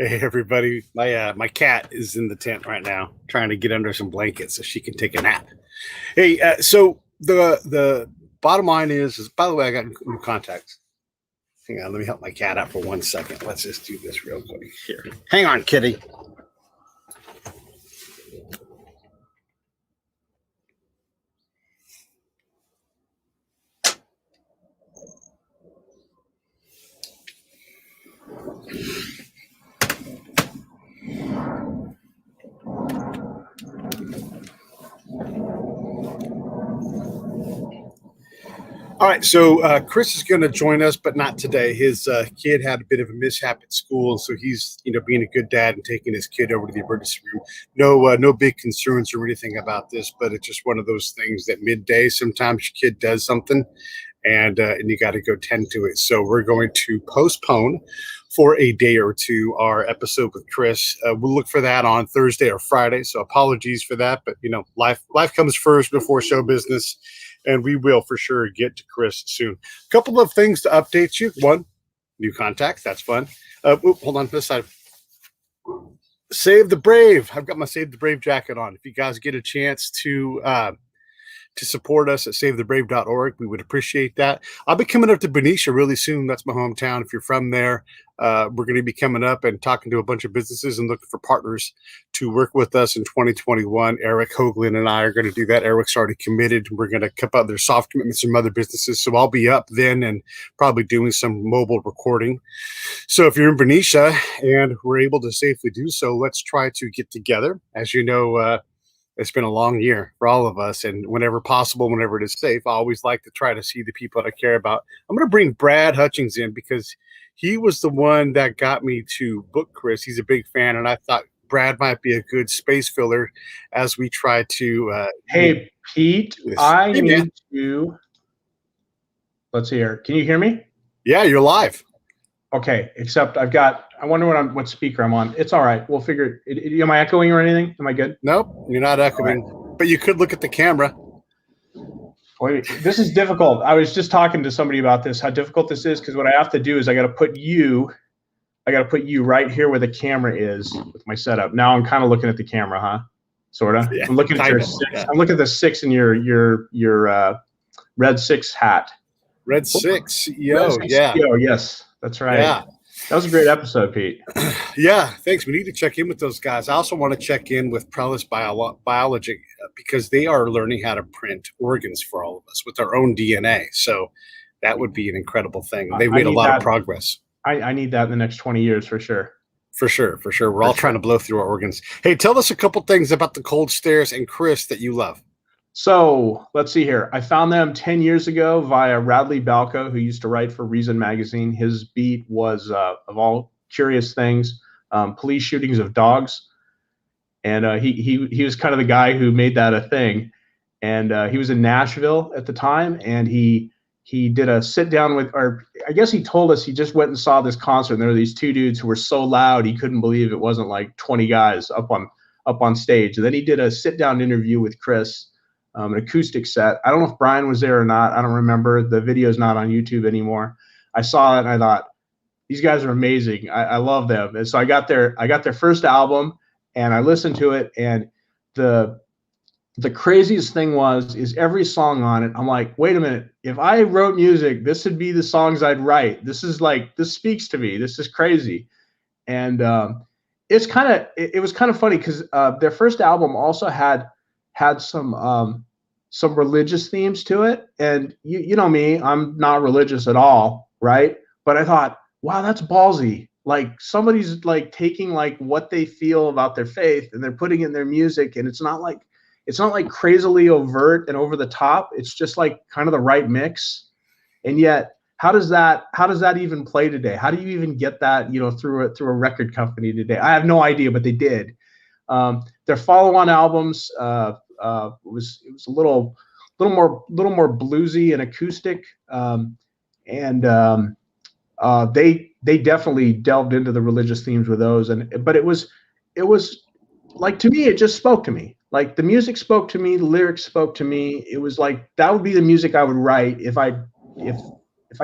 Hey everybody, my cat is in the tent right now, trying to get under some blankets so she can take a nap. Hey, so the bottom line is by the way, I got new contacts. Hang on, let me help my cat out for 1 second. Let's just do this real quick here. Hang on, kitty. All right, so Chris is going to join us, but not today. His kid had a bit of a mishap at school, so he's being a good dad and taking his kid over to the emergency room. No big concerns or anything about this, but it's just one of those things that midday sometimes your kid does something, and you got to go tend to it. So we're going to postpone for a day or two our episode with Chris. We'll look for that on Thursday or Friday. So apologies for that, but life comes first before show business. And we will for sure get to Chris soon. A couple of things to update you. One, new contacts. That's fun. Hold on to this side. Save the Brave. I've got my Save the Brave jacket on. If you guys get a chance to support us at savethebrave.org, we would appreciate that. I'll be coming up to Benicia really soon. That's my hometown. If you're from there, we're going to be coming up and talking to a bunch of businesses and looking for partners to work with us in 2021. Eric Hoagland and I are going to do that. Eric's already committed. We're going to keep out their soft commitments from other businesses. So I'll be up then and probably doing some mobile recording. So if you're in Benicia and we're able to safely do so, let's try to get together. As you know, it's been a long year for all of us, and whenever possible, whenever it is safe, I always like to try to see the people that I care about. I'm going to bring Brad Hutchings in because he was the one that got me to book Chris. He's a big fan, and I thought Brad might be a good space filler as we try to. Hey, Pete, I need to. Let's see here. Can you hear me? Yeah, you're live. Okay, except I wonder what speaker I'm on. It's all right. We'll figure it. Am I echoing or anything? Am I good? Nope, you're not echoing, right. But you could look at the camera. Boy, this is difficult. I was just talking to somebody about this, how difficult this is, because what I have to do is I got to put you right here where the camera is with my setup. Now I'm kind of looking at the camera, huh? Sort of. Yeah, I'm looking at your 6. Yeah. I'm looking at the 6 in your Red 6 hat. Red 6, yo, yeah. Yo, yes, that's right. Yeah. That was a great episode, Pete. Yeah, thanks. We need to check in with those guys. I also want to check in with Prellis Biology because they are learning how to print organs for all of us with our own DNA. So that would be an incredible thing. They've made a lot of progress. I need that in the next 20 years for sure. For sure. We're all trying to blow through our organs. Hey, tell us a couple things about the Cold Stares and Chris that you love. So let's see here. I found them 10 years ago via Radley Balco, who used to write for Reason magazine. His beat was, of all curious things, police shootings of dogs. And he was kind of the guy who made that a thing. And he was in Nashville at the time, and he did a sit down with, or I guess he told us he just went and saw this concert, and there were these 2 dudes who were so loud he couldn't believe it wasn't like 20 guys up on stage. And then he did a sit down interview with Chris. An acoustic set. I don't know if Brian was there or not. I don't remember. The video's not on YouTube anymore. I saw it and I thought, these guys are amazing. I love them. And so I got their first album and I listened to it, and the craziest thing is every song on it, I'm like, wait a minute. If I wrote music, this would be the songs I'd write. This speaks to me. This is crazy. And it was kind of funny because their first album also had some religious themes to it, and you know me, I'm not religious at all, right? But I thought, wow, that's ballsy. Like somebody's like taking like what they feel about their faith and they're putting it in their music, and it's not like crazily overt and over the top. It's just like kind of the right mix. And yet, how does that even play today? How do you even get that through a record company today? I have no idea, but they did. Their follow-on albums was a little more bluesy and acoustic, and they definitely delved into the religious themes with those. But it was like, to me, it just spoke to me. Like the music spoke to me, the lyrics spoke to me. It was like that would be the music I would write if I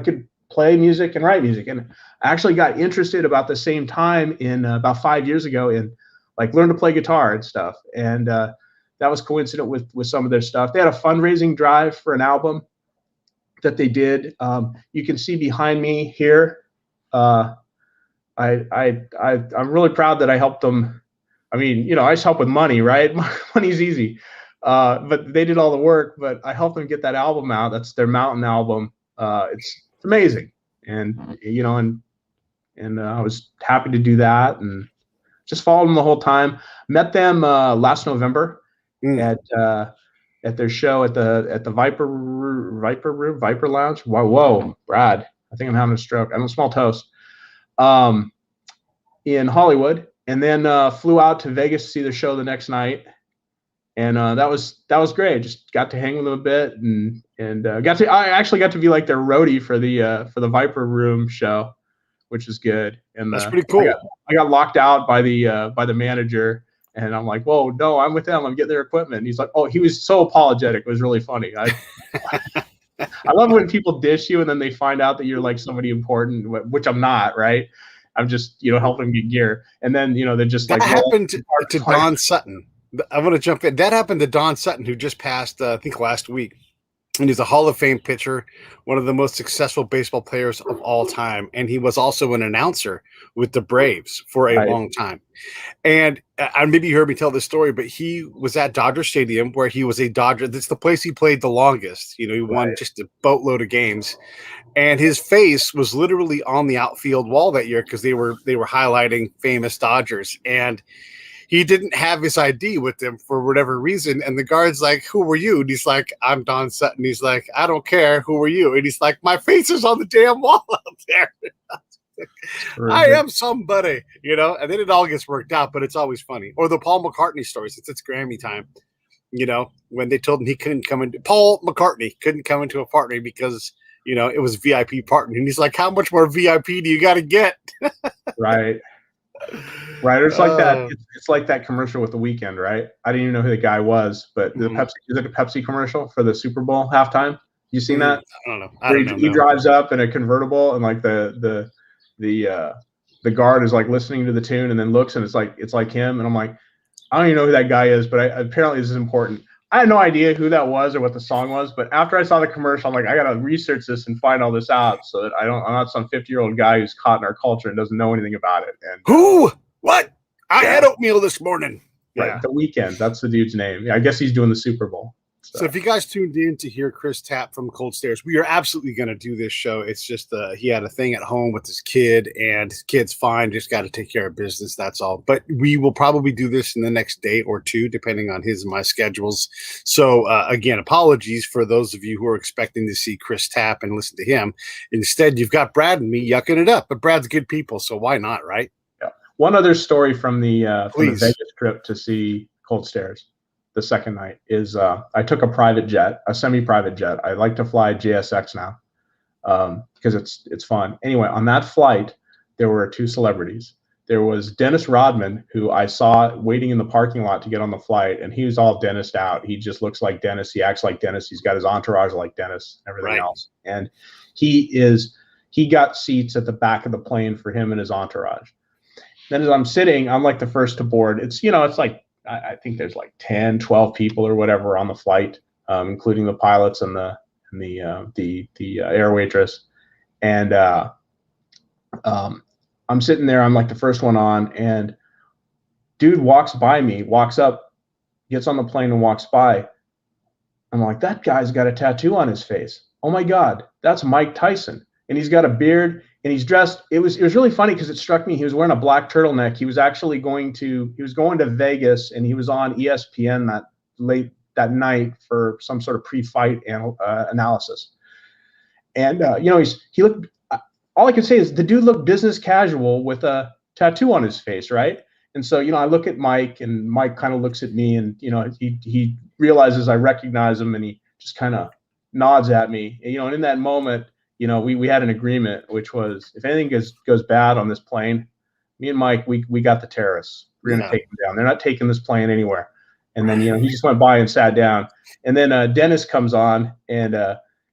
could play music and write music. And I actually got interested about the same time in about 5 years ago in like learn to play guitar and stuff. And that was coincident with some of their stuff. They had a fundraising drive for an album that they did. You can see behind me here. I'm really proud that I helped them. I mean, you know, I just help with money, right? Money's easy. But they did all the work, but I helped them get that album out. That's their Mountain album. It's amazing. And, you know, and I was happy to do that and just followed them the whole time. Met them last November at their show at the Viper Lounge. Whoa, Brad, I think I'm having a stroke. I'm a small toast. In Hollywood, and then flew out to Vegas to see the show the next night. And that was great. Just got to hang with them a bit, and I actually got to be like their roadie for the Viper Room show, which is good. And that's pretty cool. I got locked out by the manager, and I'm like, whoa, no, I'm with them. I'm getting their equipment. And he's like, oh, he was so apologetic. It was really funny. I love when people dish you and then they find out that you're like somebody important, which I'm not, right? I'm just, you know, helping get gear. And then, you know, they're just that like happened to Don Sutton. I want to jump in. That happened to Don Sutton, who just passed, I think last week. And he's a Hall of Fame pitcher, one of the most successful baseball players of all time. And he was also an announcer with the Braves for a long time. And maybe you heard me tell this story, but he was at Dodger Stadium where he was a Dodger. That's the place he played the longest. You know, he won just a boatload of games. And his face was literally on the outfield wall that year because they were highlighting famous Dodgers. And he didn't have his ID with him for whatever reason. And the guard's like, who were you? And he's like, I'm Don Sutton. He's like, I don't care. Who are you? And he's like, my face is on the damn wall out there. I am somebody, you know, and then it all gets worked out, but it's always funny. Or the Paul McCartney story, since it's Grammy time, you know, when they told him he couldn't come into Paul McCartney couldn't come into a party because, you know, it was VIP party. And he's like, how much more VIP do you got to get? Right. It's like that. It's like that commercial with The Weeknd, right? I didn't even know who the guy was, but the Pepsi, is it a Pepsi commercial for the Super Bowl halftime? You seen that? I don't know. He drives up in a convertible and like the guard is like listening to the tune and then looks and it's like him and I'm like, I don't even know who that guy is, but apparently this is important. I had no idea who that was or what the song was, but after I saw the commercial, I'm like, I gotta research this and find all this out so that I'm not some 50-year-old guy who's caught in our culture and doesn't know anything about it. And who? What? I had oatmeal this morning. Right, The Weeknd. That's the dude's name. Yeah, I guess he's doing the Super Bowl. So if you guys tuned in to hear Chris Tapp from Cold Stairs, we are absolutely going to do this show. It's just he had a thing at home with his kid, and his kid's fine. Just got to take care of business. That's all. But we will probably do this in the next day or two, depending on his and my schedules. So again, apologies for those of you who are expecting to see Chris Tapp and listen to him. Instead, you've got Brad and me yucking it up. But Brad's good people, so why not, right? Yeah. One other story from the Vegas trip to see Cold Stairs. The second night is I took a private jet, a semi-private jet. I like to fly JSX now because it's fun. Anyway, on that flight, there were two celebrities. There was Dennis Rodman, who I saw waiting in the parking lot to get on the flight, and he was all Dennised out. He just looks like Dennis. He acts like Dennis. He's got his entourage like Dennis, everything else. And he got seats at the back of the plane for him and his entourage. Then as I'm sitting, I'm like the first to board. It's like, I think there's like 10, 12 people or whatever on the flight, including the pilots and the air waitress. And I'm sitting there. I'm like the first one on, and dude walks by me, walks up, gets on the plane and walks by. I'm like, that guy's got a tattoo on his face. Oh my God, that's Mike Tyson. And he's got a beard and he's dressed. It was really funny because it struck me. He was wearing a black turtleneck. He was actually going to Vegas, and he was on ESPN that night for some sort of pre-fight analysis. And he looked. All I can say is the dude looked business casual with a tattoo on his face, right? And so I look at Mike, and Mike kind of looks at me, and he realizes I recognize him, and he just kind of nods at me. And in that moment, we had an agreement, which was if anything goes bad on this plane, me and Mike, we got the terrorists. We're going to take them down. They're not taking this plane anywhere. And then, he just went by and sat down. And then Dennis comes on, and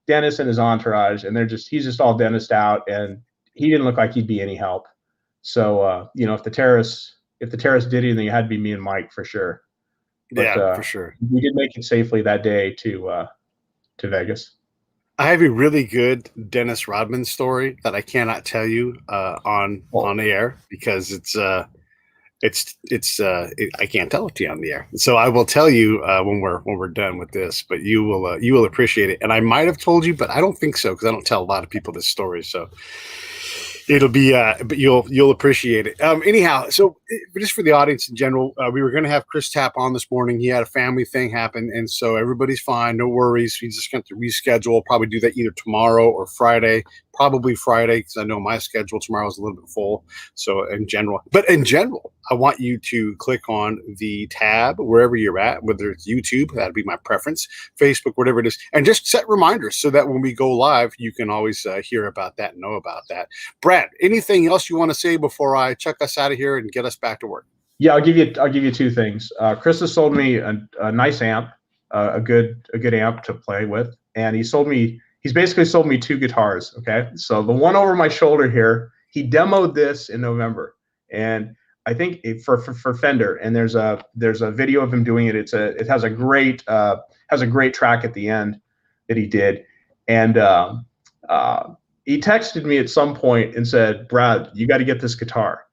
Dennis and his entourage, and he's just all dentist out, and he didn't look like he'd be any help. So if the terrorists did anything, it had to be me and Mike for sure. But, yeah, for sure. We did make it safely that day to Vegas. I have a really good Dennis Rodman story that I cannot tell you on the air because I can't tell it to you on the air. So I will tell you when we're done with this, but you will appreciate it. And I might have told you, but I don't think so because I don't tell a lot of people this story. So it'll be, but you'll appreciate it. Anyhow, so just for the audience in general, we were going to have Chris Tapp on this morning. He had a family thing happen, and so everybody's fine, no worries. We just got to reschedule. Probably do that either tomorrow or Friday. Probably Friday because I know my schedule tomorrow is a little bit full. So in general, I want you to click on the tab wherever you're at, whether it's YouTube, that'd be my preference, Facebook, whatever it is, and just set reminders so that when we go live, you can always hear about that and know about that. Brad, anything else you want to say before I check us out of here and get us back to work? Yeah, I'll give you two things. Chris has sold me a nice amp, a good amp to play with, and he's basically sold me two guitars. Okay, so the one over my shoulder here, he demoed this in November, and I think for Fender, and there's a video of him doing it. It has a great track at the end that he did, and he texted me at some point and said, "Brad, you got to get this guitar."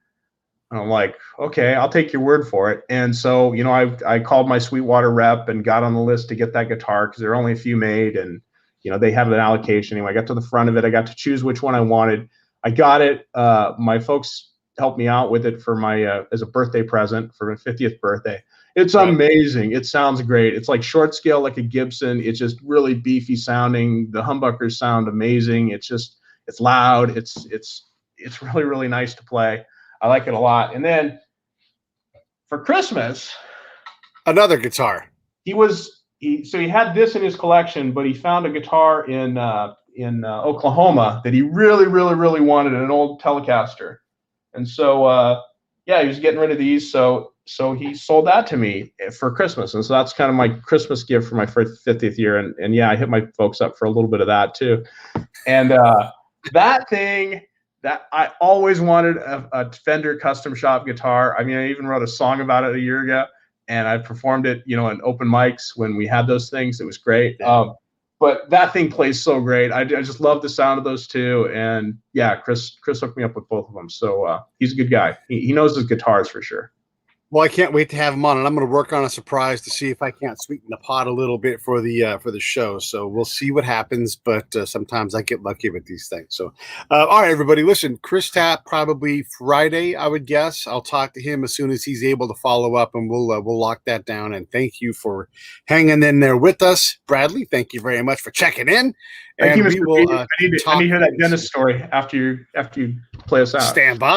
And I'm like, "Okay, I'll take your word for it." And so, I called my Sweetwater rep and got on the list to get that guitar because there are only a few made, and they have an allocation. Anyway, I got to the front of it. I got to choose which one I wanted. I got it. My folks helped me out with it for my as a birthday present for my 50th birthday. It's amazing. It sounds great. It's like short scale, like a Gibson. It's just really beefy sounding. The humbuckers sound amazing. It's loud. It's really, really nice to play. I like it a lot. And then for Christmas, another guitar. He had this in his collection, but he found a guitar in Oklahoma that he really, really, really wanted, an old Telecaster. And so, he was getting rid of these. So he sold that to me for Christmas. And so that's kind of my Christmas gift for my 50th year. And yeah, I hit my folks up for a little bit of that too. And that thing that I always wanted a Fender custom shop guitar. I mean, I even wrote a song about it a year ago, and I performed it, in open mics when we had those things. It was great. But that thing plays so great. I just love the sound of those two. And yeah, Chris hooked me up with both of them. So he's a good guy. He knows his guitars for sure. Well, I can't wait to have him on, and I'm going to work on a surprise to see if I can't sweeten the pot a little bit for the show. So we'll see what happens, but sometimes I get lucky with these things. So, all right, everybody, listen, Chris Tapp probably Friday, I would guess. I'll talk to him as soon as he's able to follow up, and we'll lock that down. And thank you for hanging in there with us, Bradley. Thank you very much for checking in. Thank you, Mr. I need to hear that Dennis story after you play us out. Stand by.